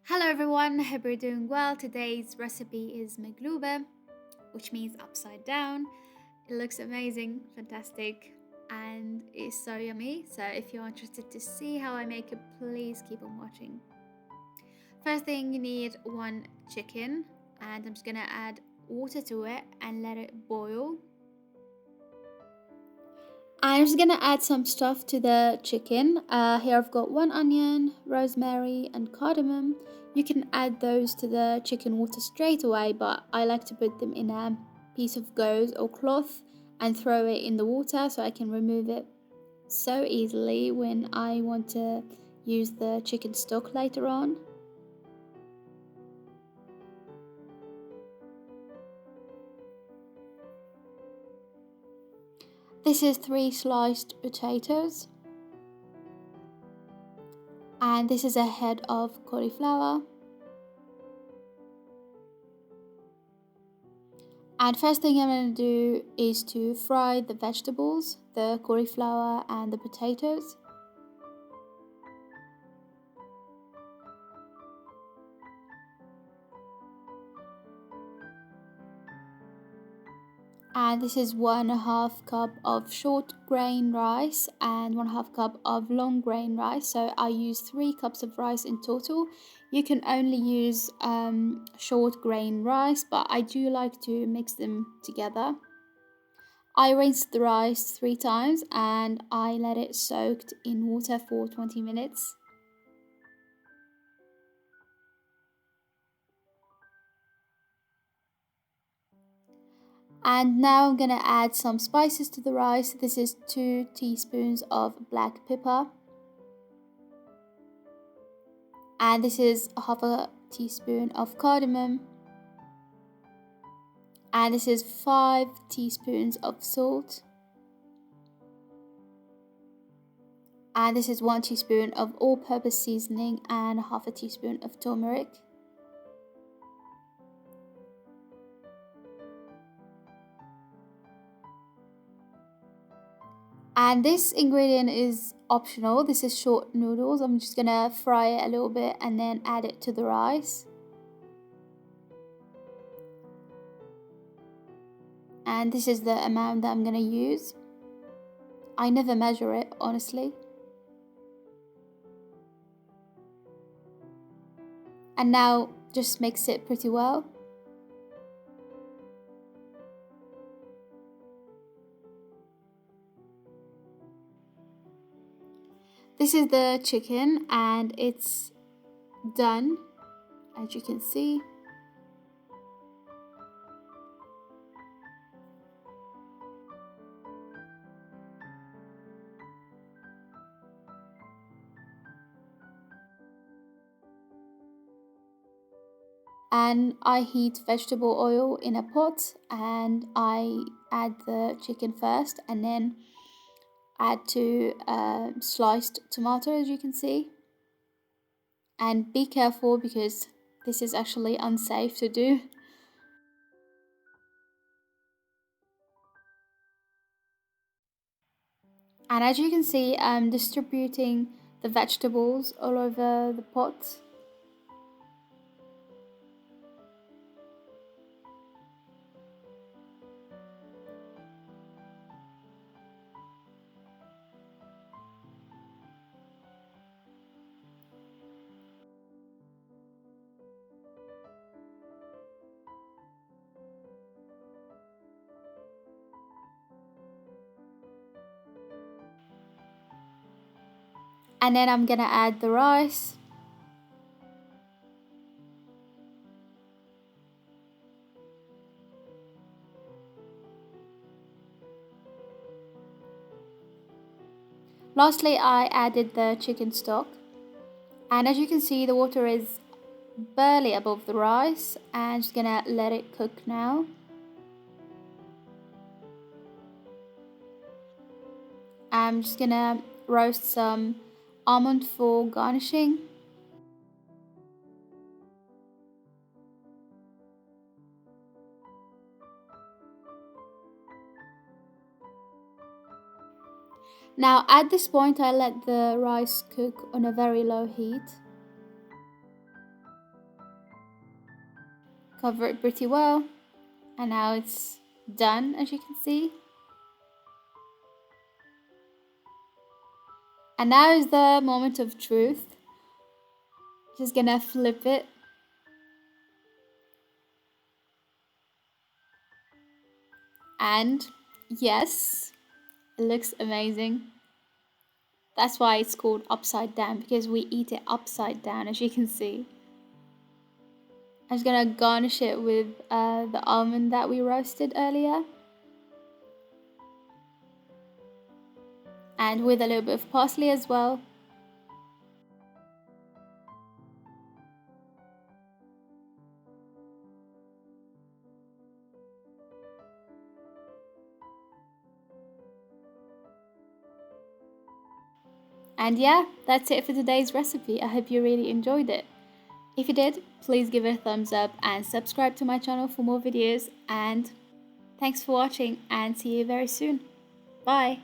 Hello everyone, hope you're doing well. Today's recipe is Maqlooba, which means upside down. It looks amazing, fantastic, and it's so yummy. So if you're interested to see how I make it, please keep on watching. First thing, you need one chicken, and I'm just gonna add water to it and let it boil. I'm just gonna add some stuff to the chicken. Here I've got one onion, rosemary, and cardamom. You can add those to the chicken water straight away, but I like to put them in a piece of gauze or cloth and throw it in the water so I can remove it so easily when I want to use the chicken stock later on. This is 3 sliced potatoes, and this is a head of cauliflower. And first thing I'm going to do is to fry the vegetables, the cauliflower and the potatoes. And this is 1.5 cup of short grain rice and 1.5 cup of long grain rice. So I use 3 cups of rice in total. You can only use short grain rice, but I do like to mix them together. I rinsed the rice 3 times and I let it soaked in water for 20 minutes. And now I'm gonna add some spices to the rice. This is 2 teaspoons of black pepper. And this is half a teaspoon of cardamom. And this is 5 teaspoons of salt. And this is 1 teaspoon of all-purpose seasoning and half a teaspoon of turmeric. And this ingredient is optional. This is short noodles. I'm just gonna fry it a little bit and then add it to the rice. And this is the amount that I'm gonna use. I never measure it, honestly. And now just mix it pretty well. This is the chicken and it's done, as you can see. And I heat vegetable oil in a pot and I add the chicken first and then add 2 sliced tomatoes, as you can see. And be careful because this is actually unsafe to do. And as you can see, I'm distributing the vegetables all over the pot. And then I'm gonna add the rice. Lastly, I added the chicken stock. And as you can see, the water is barely above the rice. And I'm just gonna let it cook now. I'm just gonna roast some almond for garnishing. Now, at this point, I let the rice cook on a very low heat. cover it pretty well, and now it's done, as you can see. And now is the moment of truth. Just gonna flip it. And yes, it looks amazing. That's why it's called upside down, because we eat it upside down, as you can see. I'm just gonna garnish it with the almond that we roasted earlier. And with a little bit of parsley as well. And yeah, that's it for today's recipe. I hope you really enjoyed it. If you did, please give it a thumbs up and subscribe to my channel for more videos. And thanks for watching, and see you very soon. Bye!